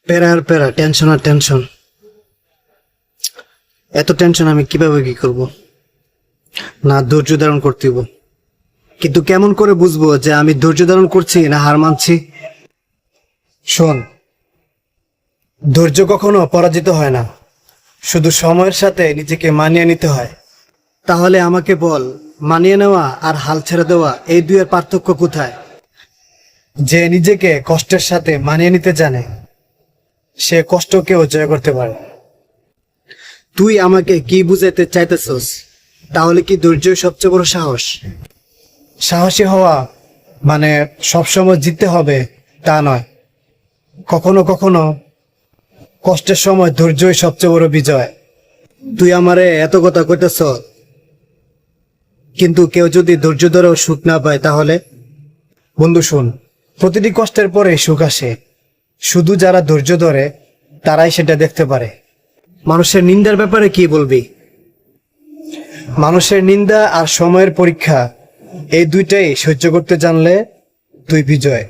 প্যারা আর প্যারা, টেনশন আর টেনশন। এত টেনশন আমি কিভাবে কি করব? না ধৈর্য ধারণ করতে হইব। কিন্তু কেমন করে বুঝবো যে আমি ধৈর্য ধারণ করছি না হার মানছি? শোন, ধৈর্য কখনো পরাজিত হয় না, শুধু সময়ের সাথে নিজেকে মানিয়ে নিতে হয়। তাহলে আমাকে বল, মানিয়ে নেওয়া আর হাল ছেড়ে দেওয়া এই দুইয়ের পার্থক্য কোথায়? যে নিজেকে কষ্টের সাথে মানিয়ে নিতে জানে সে কষ্টকেও জয় করতে পারে। তুই আমাকে কি বুঝাইতে চাইতেছস? তাহলে কি ধৈর্যই সবচেয়ে বড় সাহস? সাহসী হওয়া মানে সবসময় জিততে হবে তা নয়। কখনো কখনো কষ্টের সময় ধৈর্যই সবচেয়ে বড় বিজয়। তুই আমারে এত কথা কইতেছ, কিন্তু কেউ যদি ধৈর্য ধরেও সুখ না পায় তাহলে? বন্ধু শোন, প্রতিটি কষ্টের পরে সুখ আসে। শুধু যারা ধৈর্য ধরে তারাই সেটা দেখতে পারে। মানুষের নিন্দার ব্যাপারে কি বলবি? মানুষের নিন্দা আর সময়ের পরীক্ষা, এই দুইটাই সহ্য করতে জানলে তুই বিজয়।